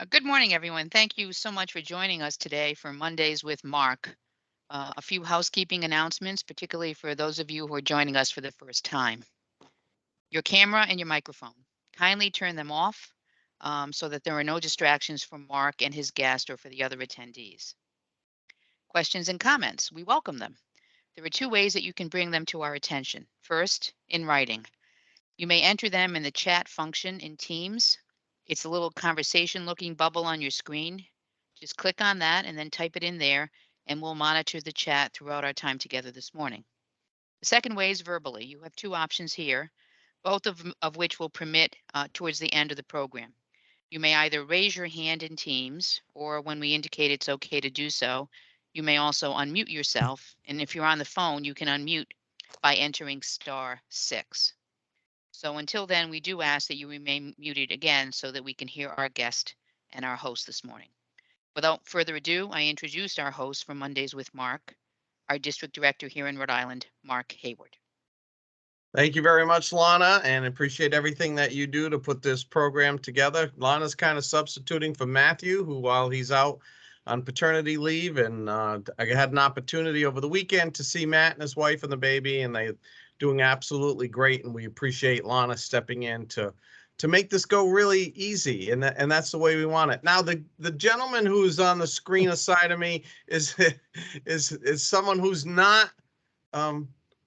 Good morning, everyone. Thank you so much for joining us today for Mondays with Mark. A few housekeeping announcements, particularly for those of you who are joining us for the first time. Your camera and your microphone. Kindly turn them off so that there are no distractions from Mark and his guest or for the other attendees. Questions and comments. We welcome them. There are two ways that you can bring them to our attention. First, in writing. You may enter them in the chat function in Teams. It's a little conversation looking bubble on your screen. Just click on that and then type it in there, and we'll monitor the chat throughout our time together this morning. The second way is verbally. You have two options here, both of which will permit towards the end of the program. You may either raise your hand in Teams, or when we indicate it's okay to do so, you may also unmute yourself. And if you're on the phone, you can unmute by entering *6. So until then, we do ask that you remain muted again so that we can hear our guest and our host this morning. Without further ado, I introduced our host for Mondays with Mark, our district director here in Rhode Island, Mark Hayward. Thank you very much, Lana, and appreciate everything that you do to put this program together. Lana's kind of substituting for Matthew, who, while he's out on paternity leave, and I had an opportunity over the weekend to see Matt and his wife and the baby, and they're doing absolutely great, and we appreciate Lana stepping in to make this go really easy, and that's the way we want it. Now, the gentleman who's on the screen aside of me is someone who's not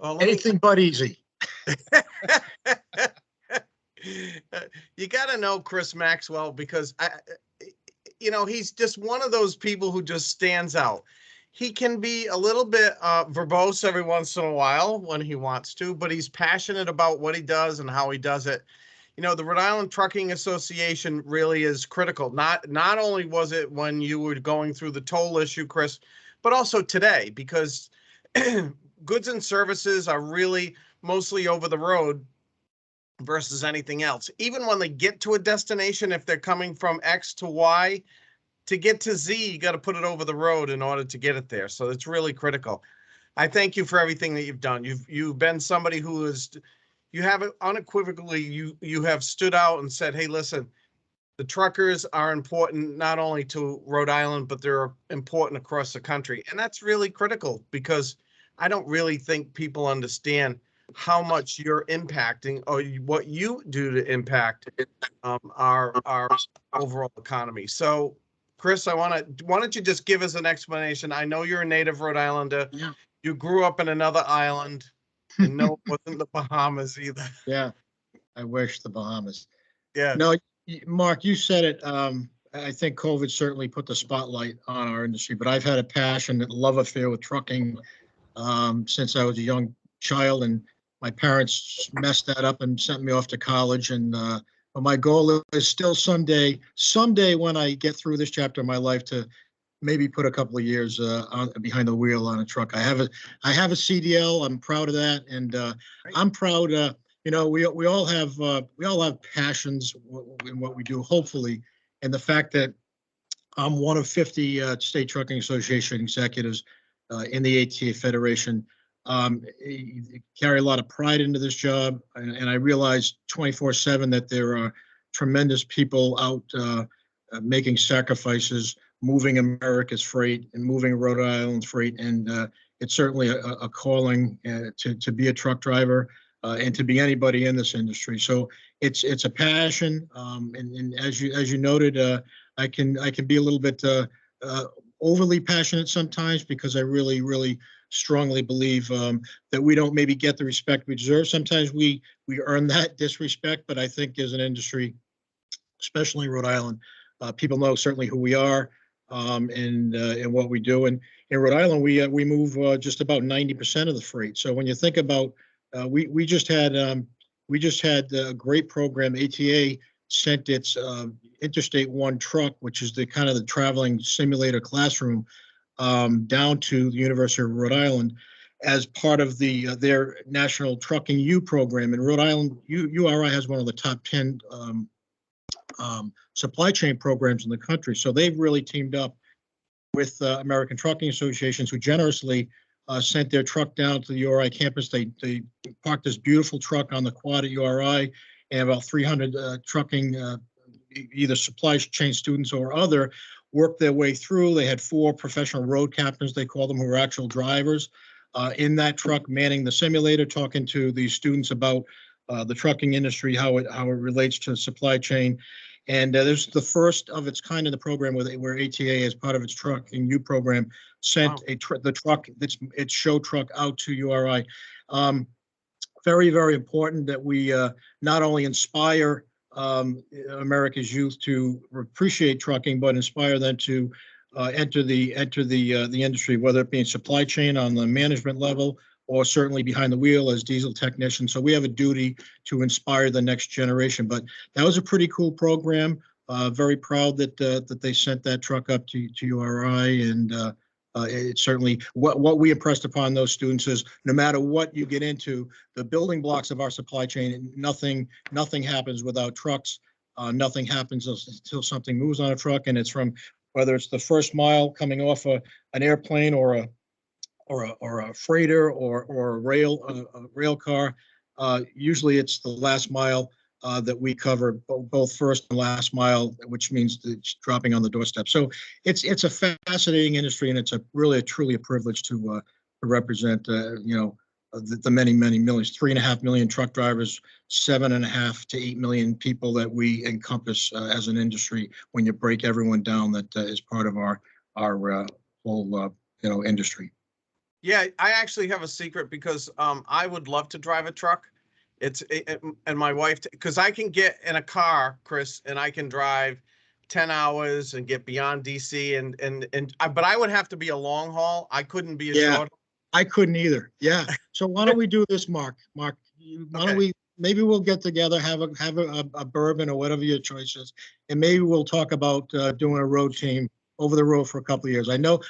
anything but easy. You got to know Chris Maxwell, because he's just one of those people who just stands out. He can be a little bit verbose every once in a while when he wants to, but he's passionate about what he does and how he does it. The Rhode Island Trucking Association really is critical. Not only was it when you were going through the toll issue, Chris, but also today, because goods and services are really mostly over the road versus anything else. Even when they get to a destination, if they're coming from X to Y, to get to Z, you got to put it over the road in order to get it there. So it's really critical. I thank you for everything that you've done. You've been somebody who is, you have unequivocally, you have stood out and said, hey, listen, the truckers are important not only to Rhode Island, but they're important across the country. And that's really critical, because I don't really think people understand how much you're impacting, or what you do to impact our overall economy. So, Chris, why don't you just give us an explanation? I know you're a native Rhode Islander. Yeah. You grew up in another island, and no, it wasn't the Bahamas either. Yeah, I wish the Bahamas. Yeah. No, Mark, you said it. I think COVID certainly put the spotlight on our industry, but I've had a passionate love affair with trucking since I was a young child, and my parents messed that up and sent me off to college. And but my goal is still someday when I get through this chapter of my life, to maybe put a couple of years behind the wheel on a truck. I have a CDL. I'm proud of that, and I'm proud. We all have passions in what we do. Hopefully, and the fact that I'm one of 50 state trucking association executives in the ATA Federation. Carry a lot of pride into this job, and I realize 24/7 that there are tremendous people out making sacrifices, moving America's freight and moving Rhode Island's freight, and it's certainly a calling to be a truck driver and to be anybody in this industry. So it's a passion, and as you noted, I can be a little bit overly passionate sometimes, because I really strongly believe that we don't maybe get the respect we deserve. Sometimes we earn that disrespect, but I think as an industry, especially in Rhode Island, people know certainly who we are and what we do. And in Rhode Island, we move just about 90% of the freight. So when you think about, we just had a great program. ATA sent its Interstate 1 truck, which is the kind of the traveling simulator classroom, down to the University of Rhode Island as part of their National Trucking U program. And Rhode Island, URI has one of the top 10 supply chain programs in the country. So they've really teamed up with American Trucking Associations, who generously sent their truck down to the URI campus. They parked this beautiful truck on the quad at URI, and about 300 trucking either supply chain students or other, worked their way through. They had 4 professional road captains, they call them, who were actual drivers in that truck, manning the simulator, talking to the students about the trucking industry, how it relates to supply chain. And this is the first of its kind in the program where ATA, as part of its Trucking U program, sent the truck, its show truck, out to URI. Very, very important that we not only inspire America's youth to appreciate trucking, but inspire them to enter the industry, whether it be in supply chain on the management level, or certainly behind the wheel as diesel technicians. So we have a duty to inspire the next generation. But that was a pretty cool program. Very proud that they sent that truck up to URI, and it's certainly what we impressed upon those students is, no matter what you get into, the building blocks of our supply chain, nothing happens without trucks. Nothing happens until something moves on a truck, and it's from whether it's the first mile coming off an airplane or a freighter or a rail car. Usually it's the last mile that we cover, both first and last mile, which means it's dropping on the doorstep. So it's a fascinating industry, and it's truly a privilege to represent the many millions, 3.5 million truck drivers, 7.5 to 8 million people that we encompass as an industry. When you break everyone down, that is part of our whole industry. Yeah, I actually have a secret, because I would love to drive a truck. And my wife, because I can get in a car, Chris, and I can drive 10 hours and get beyond DC, but I would have to be a long haul. I couldn't be a short. I couldn't either. Yeah. So why don't we do this, Mark? Why don't maybe we'll get together, have a bourbon or whatever your choice is, and maybe we'll talk about doing a road team over the road for a couple of years. I know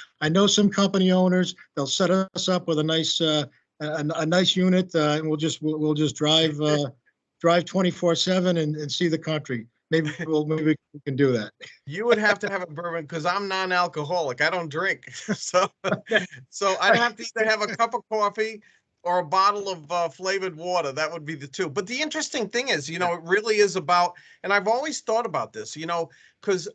some company owners, they'll set us up with a nice unit, and we'll just drive 24/7 and see the country. Maybe we can do that. You would have to have a bourbon, because I'm non-alcoholic. I don't drink, so I'd have to either have a cup of coffee or a bottle of flavored water. That would be the two. But the interesting thing is, it really is about, and I've always thought about this, because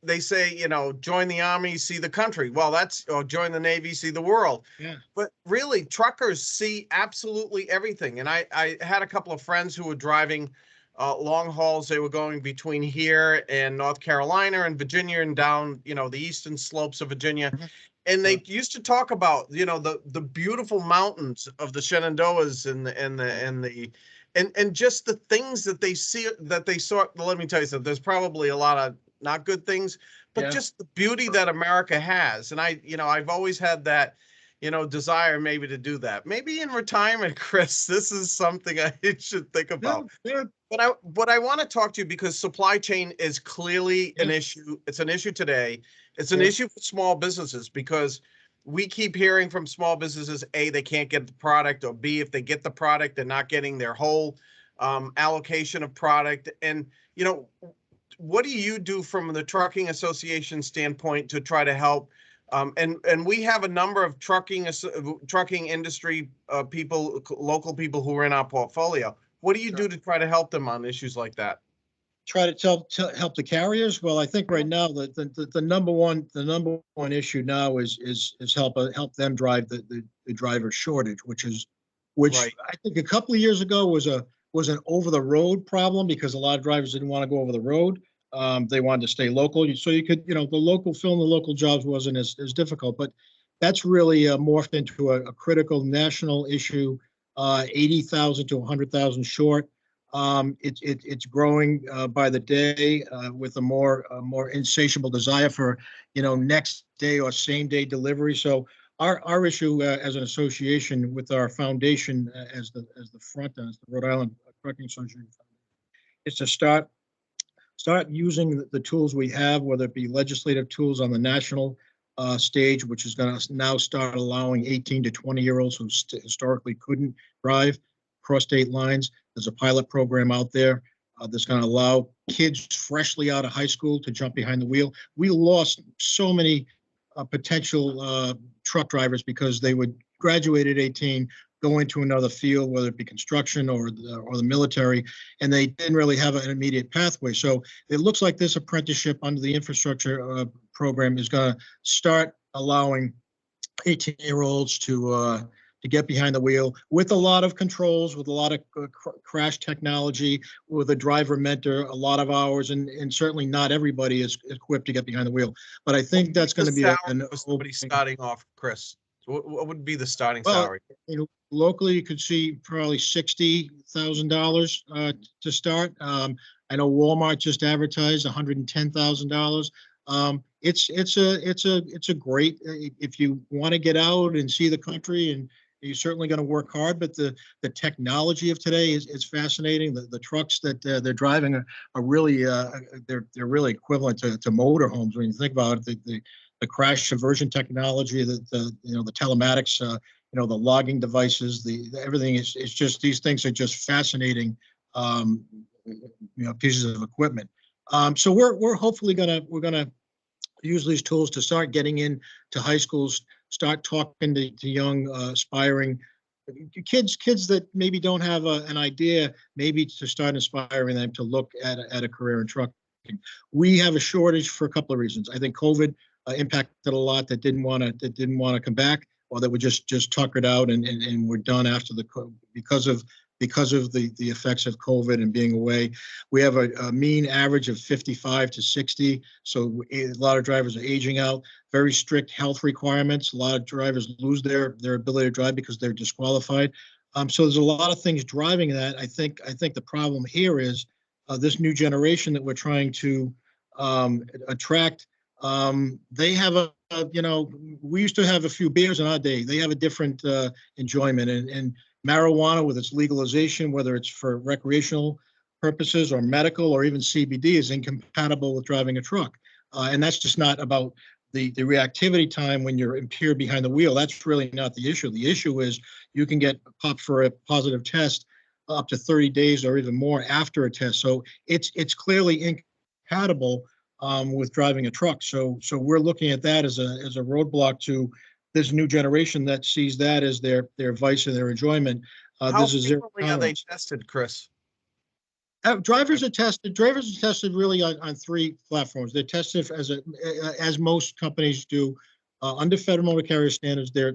they say, join the Army, see the country. Well, or join the Navy, see the world. Yeah. But really, truckers see absolutely everything. And I had a couple of friends who were driving long hauls. They were going between here and North Carolina and Virginia and down, the eastern slopes of Virginia. Mm-hmm. And they used to talk about, the beautiful mountains of the Shenandoahs and just the things that they see, that they saw. Let me tell you something. There's probably a lot of not good things, but just the beauty that America has. And I've always had that, desire maybe to do that. Maybe in retirement, Chris, this is something I should think about. Yeah. But I want to talk to you, because supply chain is clearly an issue. It's an issue today. It's an issue for small businesses, because we keep hearing from small businesses, A, they can't get the product, or B, if they get the product, they're not getting their whole allocation of product. And, what do you do from the Trucking Association standpoint to try to help? And we have a number of trucking industry people, local people who are in our portfolio. What do you do to try to help them on issues like that? Try to help the carriers. Well, I think right now the number one issue now is help them drive the driver shortage, which right. I think a couple of years ago was an over the road problem, because a lot of drivers didn't want to go over the road. They wanted to stay local. So you could, the local film, the local jobs wasn't as difficult, but that's really morphed into a critical national issue, 80,000 to 100,000 short. It's growing by the day with a more insatiable desire for, next day or same day delivery. So our issue as an association with our foundation as the front end, as the Rhode Island Trucking Association, is to start using the tools we have, whether it be legislative tools on the national stage, which is going to now start allowing 18 to 20-year-olds who historically couldn't drive across state lines. There's a pilot program out there that's going to allow kids freshly out of high school to jump behind the wheel. We lost so many potential truck drivers because they would graduate at 18, go into another field, whether it be construction or the military, and they didn't really have an immediate pathway. So it looks like this apprenticeship under the infrastructure program is going to start allowing 18-year-olds to get behind the wheel with a lot of controls, with a lot of crash technology, with a driver mentor, a lot of hours, and certainly not everybody is equipped to get behind the wheel. But I think that's going to be somebody starting off, Chris. What would be the starting well, salary? Locally, you could see probably $60,000 to start. I know Walmart just advertised $110,000. It's a great, if you want to get out and see the country, and you're certainly going to work hard, but the technology of today is fascinating. The trucks that they're driving are really they're really equivalent to motorhomes when you think about it. The crash aversion technology, the telematics, the logging devices, the everything is just, these things are just fascinating, pieces of equipment. So we're hopefully gonna use these tools to start getting into high schools, start talking to young aspiring kids that maybe don't have an idea, maybe to start inspiring them to look at a career in trucking. We have a shortage for a couple of reasons. I think COVID impacted a lot that didn't want to come back, or that were just tuckered out and were done after because of the effects of COVID and being away. We have a mean average of 55 to 60. So a lot of drivers are aging out. Very strict health requirements. A lot of drivers lose their ability to drive because they're disqualified. So there's a lot of things driving that. I think the problem here is this new generation that we're trying to attract. They have we used to have a few beers in our day. They have a different enjoyment, and marijuana, with its legalization, whether it's for recreational purposes or medical or even CBD, is incompatible with driving a truck. And that's just not about the reactivity time when you're impaired behind the wheel. That's really not the issue. The issue is you can get popped for a positive test up to 30 days or even more after a test. So it's clearly incompatible with driving a truck. So we're looking at that as a roadblock to this new generation that sees that as their vice and their enjoyment. How frequently are they tested, Chris? Drivers are tested really on three platforms. They're tested as most companies do, under federal motor carrier standards. They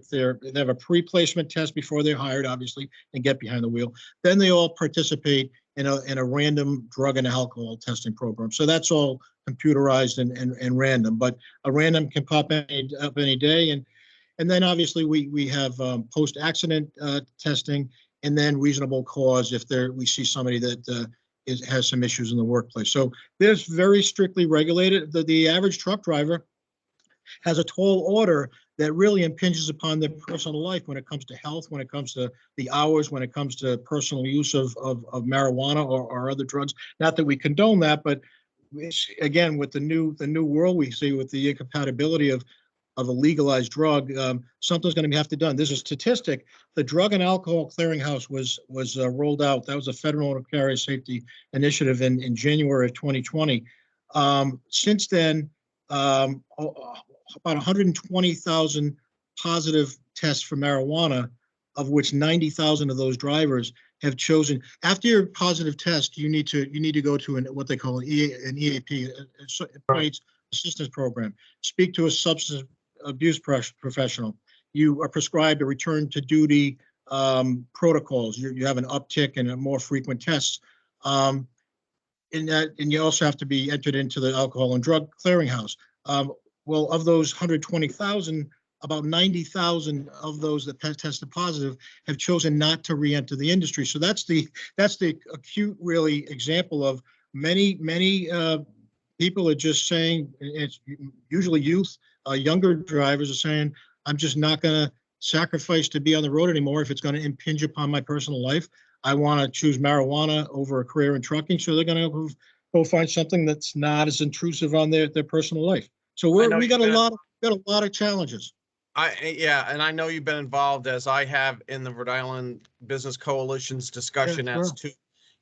have a pre-placement test before they're hired, obviously, and get behind the wheel. Then they all participate in a random drug and alcohol testing program. So that's all computerized and random, but a random can pop up any day. And then obviously we have post-accident testing, and then reasonable cause if we see somebody that has some issues in the workplace. So there's very strictly regulated. The average truck driver has a tall order that really impinges upon their personal life when it comes to health, when it comes to the hours, when it comes to personal use of marijuana or other drugs. Not that we condone that, but again, with the new world we see with the incompatibility of a legalized drug, something's going to have to be done. There's a statistic. The Drug and Alcohol Clearinghouse was rolled out. That was a federal motor carrier safety initiative in January of 2020. Since then, about 120,000 positive tests for marijuana, of which 90,000 of those drivers have chosen. After your positive test, you need to go to what they call an EAP, Employees Assistance Program. Speak to a substance abuse professional. You are prescribed a return to duty protocols. You have an uptick and more frequent tests. And you also have to be entered into the Alcohol and Drug Clearinghouse. Well, of those 120,000, about 90,000 of those that tested positive have chosen not to re-enter the industry. So that's the acute, really, example of many people are just saying, it's usually youth, younger drivers are saying, I'm just not going to sacrifice to be on the road anymore if it's going to impinge upon my personal life. I want to choose marijuana over a career in trucking. So they're going to go find something that's not as intrusive on their personal life. So we got a lot of challenges. And I know you've been involved, as I have, in the Rhode Island Business Coalition's discussion as to,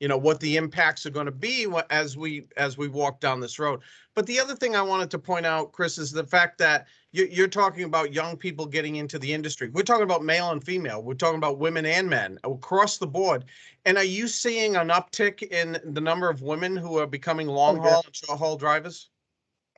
what the impacts are going to be as we walk down this road. But the other thing I wanted to point out, Chris, is the fact that you're talking about young people getting into the industry. We're talking about male and female. We're talking about women and men across the board. And are you seeing an uptick in the number of women who are becoming long haul and short haul drivers?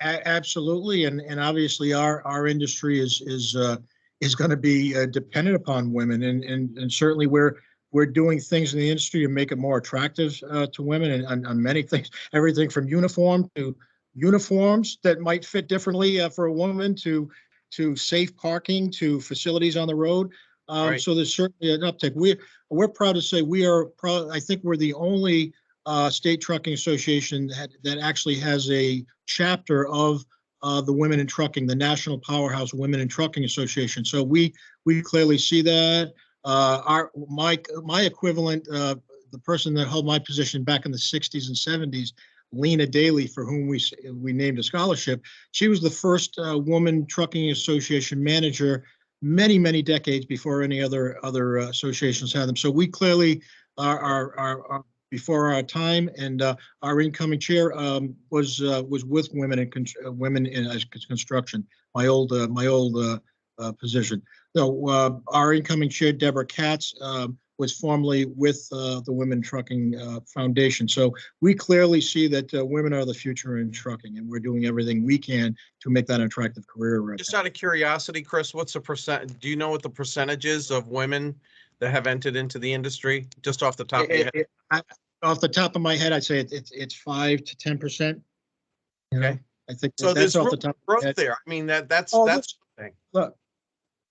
Absolutely, and obviously our industry is going to be dependent upon women, and certainly we're doing things in the industry to make it more attractive to women, and on many things, everything from uniforms that might fit differently for a woman to safe parking to facilities on the road. Right. So there's certainly an uptick. We're proud to say we are proud. I think we're the only state trucking association that actually has a chapter of the Women in Trucking, the National Powerhouse Women in Trucking Association. So we clearly see that. My equivalent, the person that held my position back in the 60s and 70s, Lena Daly, for whom we named a scholarship. She was the first woman trucking association manager many decades before any other associations had them. So we clearly are before our time, and our incoming chair was with women in construction. My old position. So our incoming chair, Deborah Katz, was formerly with the Women Trucking Foundation. So we clearly see that women are the future in trucking, and we're doing everything we can to make that an attractive career. Right Just now. out of curiosity, Chris, what's the percent? Do you know what the percentages of women that have entered into the industry, just off the top of your head? Off the top of my head, I'd say it's 5 to 10%. Okay. I think So that's there's off the top of my growth head. there. I mean, that's something. Look,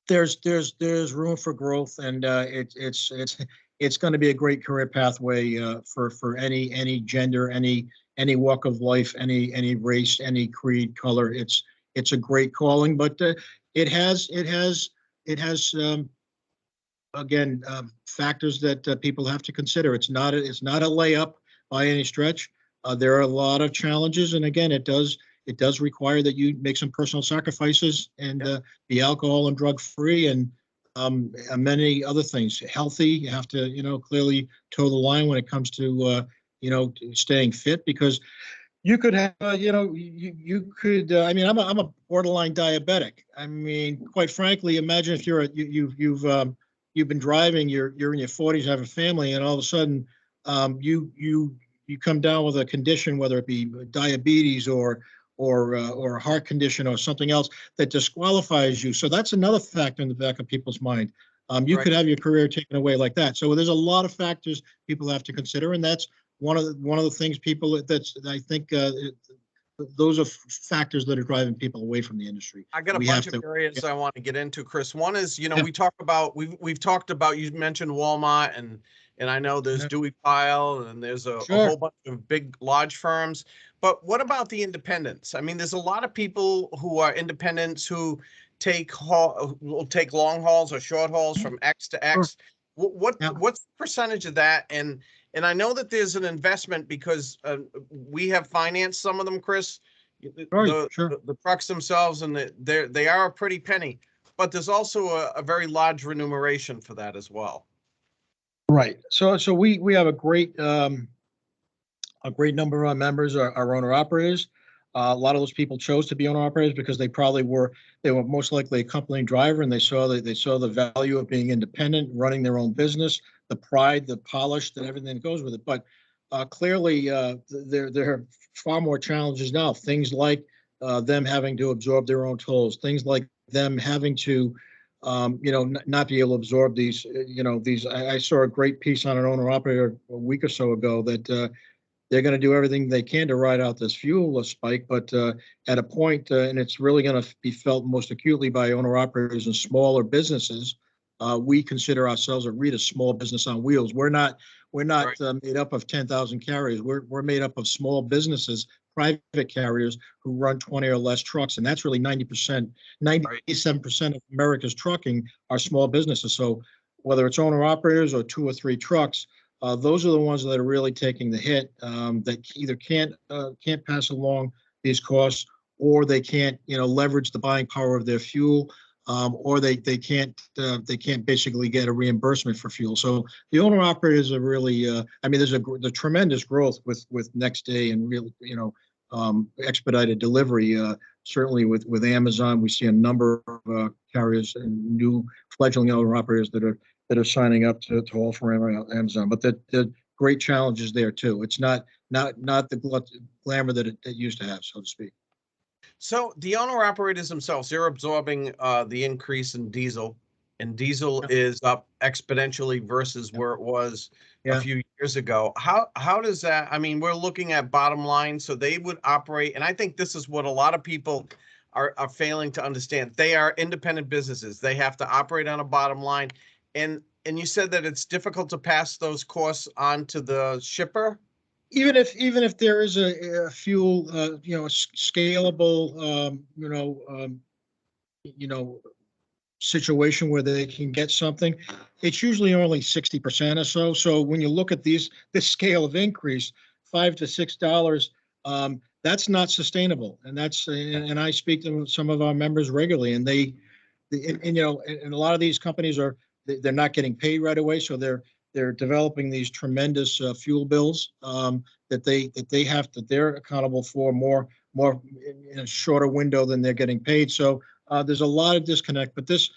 there's room for growth, and it's going to be a great career pathway for any gender, any walk of life, any race, any creed, color. It's a great calling, but it has again factors that people have to consider. It's not a layup by any stretch. There are a lot of challenges, and again, it does require that you make some personal sacrifices and be alcohol and drug free, and many other things. Healthy, you have to clearly toe the line when it comes to staying fit, because you could have you could I mean, I'm a borderline diabetic. I mean, quite frankly, imagine if you've been driving, you're in your 40s, have a family, and all of a sudden you come down with a condition, whether it be diabetes or a heart condition or something else that disqualifies you. So that's another factor in the back of people's mind. You Right. could have your career taken away like that. So there's a lot of factors people have to consider, and that's one of the things I think those are factors that are driving people away from the industry. I got a bunch of areas I want to get into, Chris. One is, we talk about, we've talked about, you mentioned Walmart, and I know there's Dewey Pyle, and there's a whole bunch of big, large firms. But what about the independents? I mean, there's a lot of people who are independents who will take long hauls or short hauls from X to X. What's the percentage of that? And I know that there's an investment because we have financed some of them, Chris. The trucks themselves, and they are a pretty penny, but there's also a very large remuneration for that as well. Right. So we have a great number of our members are owner operators. A lot of those people chose to be owner operators because they were most likely a company driver, and they saw the value of being independent, running their own business, the pride, the polish, and everything that goes with it. But clearly, there are far more challenges now. Things like them having to absorb their own tolls, things like them having to not be able to absorb these. I saw a great piece on an owner operator a week or so ago that they're going to do everything they can to ride out this fuel spike, but at a point, and it's really going to be felt most acutely by owner operators and smaller businesses. We consider ourselves a small business on wheels. We're not right. Made up of 10,000 carriers. We're made up of small businesses, private carriers who run 20 or less trucks, and that's really 97% of America's trucking are small businesses. So whether it's owner operators or 2 or 3 trucks, those are the ones that are really taking the hit, that either can't pass along these costs, or they can't leverage the buying power of their fuel. or they can't basically get a reimbursement for fuel. So the owner operators are really, I mean, there's the tremendous growth with next day and real, expedited delivery. Certainly with Amazon, we see a number of carriers and new fledgling owner operators that are signing up to offer Amazon. But the great challenges there too. It's not the glamour that it used to have, so to speak. So the owner operators themselves, they're absorbing the increase in diesel, and diesel is up exponentially versus where it was a few years ago. How does that, I mean, we're looking at bottom line, so they would operate, and I think this is what a lot of people are failing to understand. They are independent businesses. They have to operate on a bottom line. And you said that it's difficult to pass those costs on to the shipper? Even if there is a fuel, scalable, situation where they can get something, it's usually only 60% or so. So when you look at this scale of increase, $5 to $6, that's not sustainable. And and I speak to some of our members regularly, and and a lot of these companies they're not getting paid right away, so they're developing these tremendous fuel bills that they're accountable for more in a shorter window than they're getting paid. So there's a lot of disconnect, but this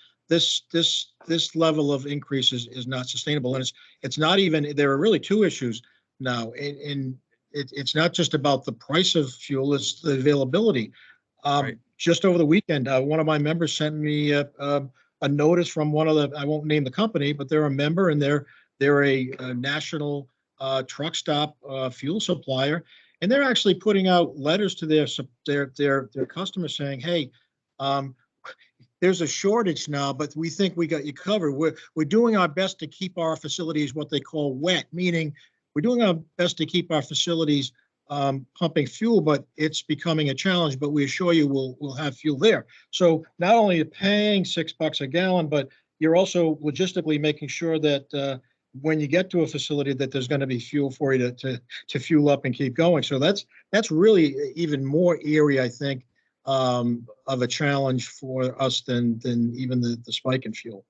level of increase is not sustainable, and it's not even. There are really two issues now, and it's not just about the price of fuel; it's the availability. Right. Just over the weekend, one of my members sent me a notice from one of the, I won't name the company, but they're a member, and they're a national truck stop fuel supplier, and they're actually putting out letters to their customers saying, "Hey, there's a shortage now, but we think we got you covered. We're doing our best to keep our facilities what they call wet, meaning we're doing our best to keep our facilities pumping fuel, but it's becoming a challenge. But we assure you, we'll have fuel there. So not only are you paying $6 a gallon, but you're also logistically making sure that when you get to a facility that there's going to be fuel for you to fuel up and keep going. So that's really even more eerie, I think, of a challenge for us than even the spike in fuel.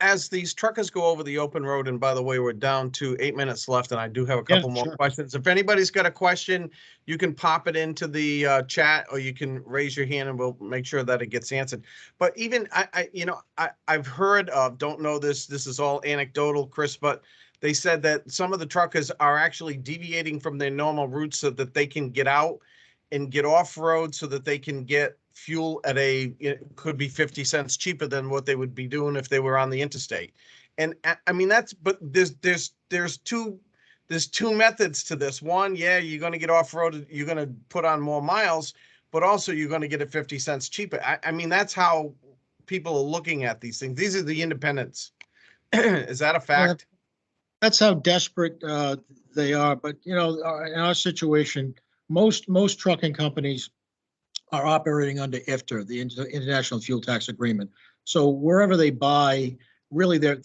As these truckers go over the open road, and by the way, we're down to 8 minutes left, and I do have a couple more questions. If anybody's got a question, you can pop it into the chat, or you can raise your hand, and we'll make sure that it gets answered. But even I've heard of, don't know this is all anecdotal, Chris, but they said that some of the truckers are actually deviating from their normal routes so that they can get out and get off road, so that they can get fuel at it could be 50 cents cheaper than what they would be doing if they were on the interstate. And I mean, but there's two methods to this. One, you're going to get off road, you're going to put on more miles, but also you're going to get it 50 cents cheaper. I mean, that's how people are looking at these things. These are the independents. Is that a fact? That's how desperate they are. But in our situation, most trucking companies are operating under IFTA, the International Fuel Tax Agreement. So wherever they buy, really, that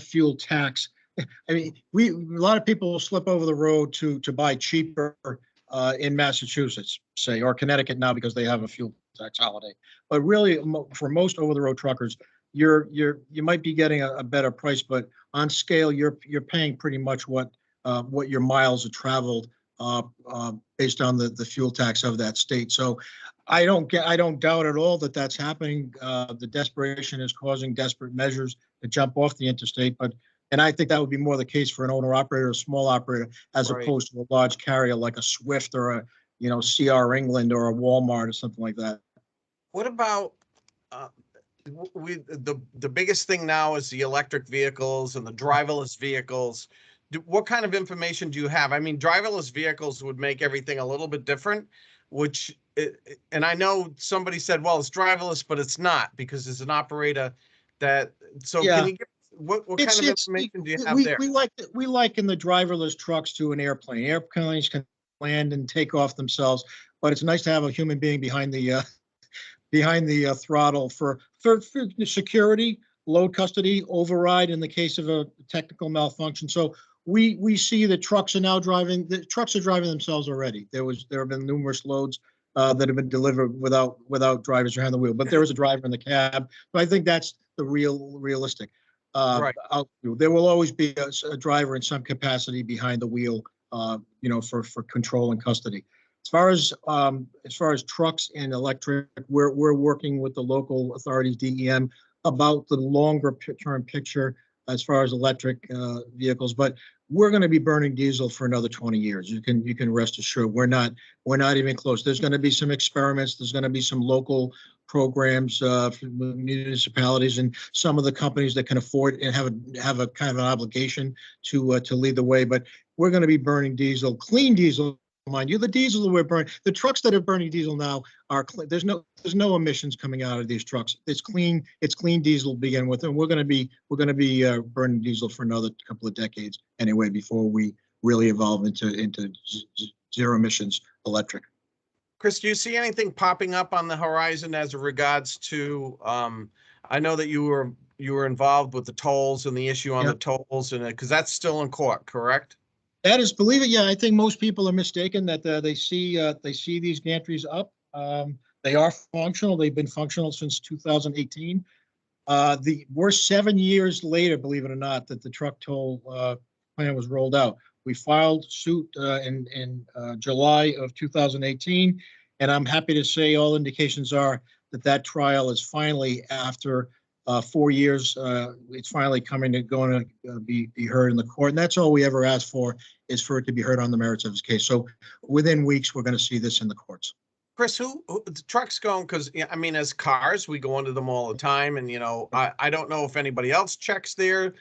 fuel tax. I mean, a lot of people will slip over the road to buy cheaper in Massachusetts, say, or Connecticut now because they have a fuel tax holiday. But really, for most over-the-road truckers, you might be getting a better price, but on scale, you're paying pretty much what your miles have traveled based on the fuel tax of that state. So I don't doubt at all that that's happening. The desperation is causing desperate measures to jump off the interstate, and I think that would be more the case for an owner operator, a small operator, as opposed to a large carrier like a Swift or a CR England or a Walmart or something like that. What about the biggest thing now is the electric vehicles and the driverless vehicles. What kind of information do you have? I mean, driverless vehicles would make everything a little bit different, and I know somebody said, well, it's driverless, but it's not, because there's an operator that, can you give, what kind of information do you have there? We liken the driverless trucks to an airplane. Airplanes can land and take off themselves, but it's nice to have a human being behind the throttle for security, load custody, override in the case of a technical malfunction. So we see that trucks are now driving. The trucks are driving themselves already. There have been numerous loads that have been delivered without drivers behind the wheel. But there is a driver in the cab. So I think that's the realistic. Right. There will always be a driver in some capacity behind the wheel, for control and custody. As far as trucks and electric, we're working with the local authorities, DEM, about the longer term picture as far as electric vehicles. But we're going to be burning diesel for another 20 years. You can rest assured we're not even close. There's going to be some experiments. There's going to be some local programs for municipalities and some of the companies that can afford and have a kind of an obligation to lead the way. But we're going to be burning diesel, clean diesel. Mind you, the diesel that we're burning, the trucks that are burning diesel now are there's no emissions coming out of these trucks. It's clean diesel to begin with, and we're going to be burning diesel for another couple of decades anyway before we really evolve into zero emissions electric. Chris, do you see anything popping up on the horizon as regards to? I know that you were involved with the tolls and the issue on the tolls, and because that's still in court, correct? That is, believe it, yeah. I think most people are mistaken that they see these gantries up. They are functional. They've been functional since 2018. We're 7 years later, believe it or not, that the truck toll plan was rolled out. We filed suit in July of 2018, and I'm happy to say all indications are that trial is finally, after 4 years, it's finally going to be heard in the court. And that's all we ever asked for, is for it to be heard on the merits of his case. So within weeks, we're going to see this in the courts. Chris, who the trucks going? Because I mean, as cars, we go into them all the time, and I don't know if anybody else checks their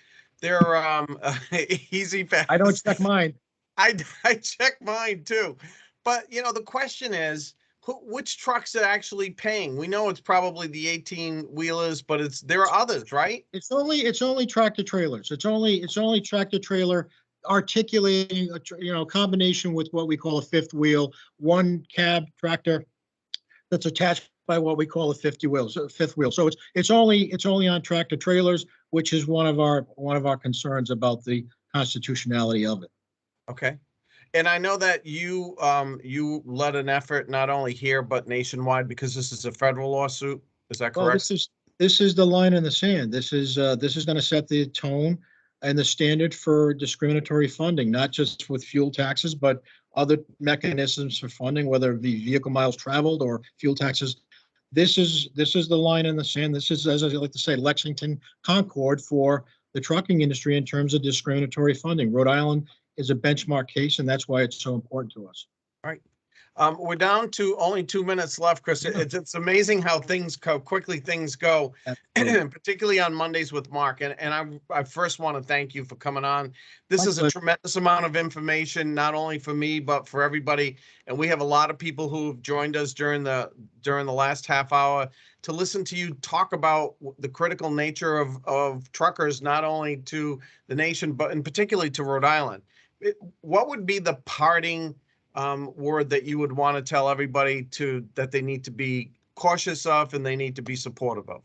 easy pass. I don't check mine. I check mine too, but the question is, which trucks are actually paying? We know it's probably the 18-wheelers, but there are others, right? It's only tractor trailers. It's only tractor trailer articulating a combination with what we call a fifth wheel, one cab tractor that's attached by what we call a fifth wheel. So it's only on tractor trailers, which is one of our concerns about the constitutionality of it. Okay. And I know that you led an effort not only here but nationwide, because this is a federal lawsuit. Is that correct? Well, this is the line in the sand. This is going to set the tone and the standard for discriminatory funding, not just with fuel taxes, but other mechanisms for funding, whether it be vehicle miles traveled or fuel taxes. This is the line in the sand. This is, as I like to say, Lexington Concord for the trucking industry in terms of discriminatory funding. Rhode Island is a benchmark case, and that's why it's so important to us. Right. We're down to only 2 minutes left, Chris. It's amazing how quickly things go, particularly on Mondays with Mark. And I first want to thank you for coming on. This is a tremendous amount of information, not only for me, but for everybody. And we have a lot of people who have joined us during the last half hour to listen to you talk about the critical nature of truckers, not only to the nation, but in particularly to Rhode Island. What would be the parting word that you would want to tell everybody that they need to be cautious of and they need to be supportive of?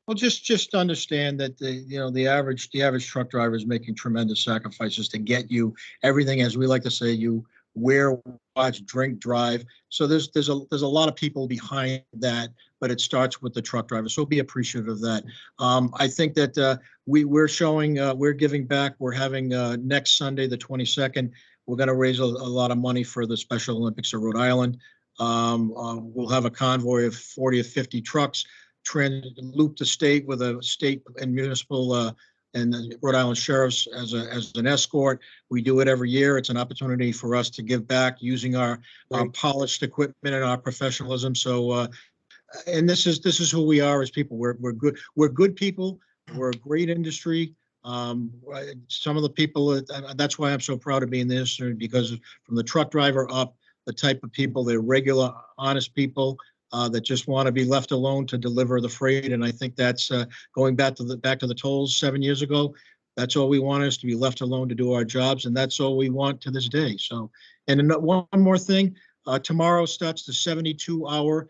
Well, just understand that the average truck driver is making tremendous sacrifices to get you everything, as we like to say, you wear, watch, drink, drive. So there's a lot of people behind that, but it starts with the truck driver. So be appreciative of that. I think that we're giving back. We're having next Sunday, the 22nd. We're going to raise a lot of money for the Special Olympics of Rhode Island. We'll have a convoy of 40 or 50 trucks loop the state with a state and municipal and the Rhode Island sheriffs as an escort. We do it every year. It's an opportunity for us to give back using our polished equipment and our professionalism. So, and this is who we are as people. We're good. We're good people. We're a great industry. Some of the people, that's why I'm so proud of being in the industry, because from the truck driver up, the type of people, they're regular, honest people that just want to be left alone to deliver the freight. And I think that's going back to the tolls 7 years ago. That's all we want, is to be left alone to do our jobs, and that's all we want to this day. So, and one more thing, tomorrow starts the 72-hour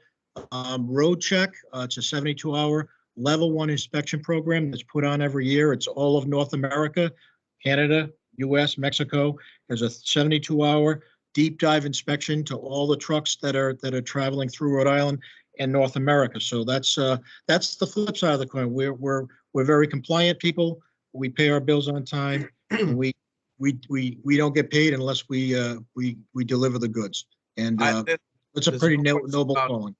road check. It's a 72-hour level 1 inspection program that's put on every year. It's all of North America, Canada, US, Mexico. There's a 72-hour deep dive inspection to all the trucks that are traveling through Rhode Island and North America. So that's the flip side of the coin. We're very compliant people. We pay our bills on time, and we don't get paid unless we deliver the goods. And it's a pretty noble calling.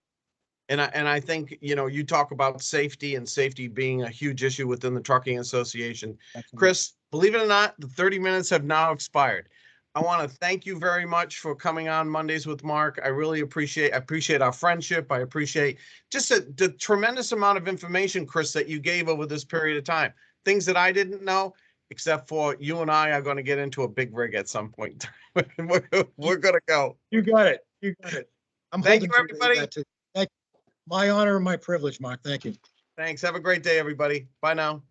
And I think, you know, you talk about safety and safety being a huge issue within the Trucking Association. Chris, believe it or not, the 30 minutes have now expired. I want to thank you very much for coming on Mondays with Mark. I really appreciate our friendship. I appreciate just the tremendous amount of information, Chris, that you gave over this period of time. Things that I didn't know, except for you and I are going to get into a big rig at some point. We're going to go. You got it. You got it. Thank you, everybody. My honor and my privilege, Mark. Thank you. Thanks. Have a great day, everybody. Bye now.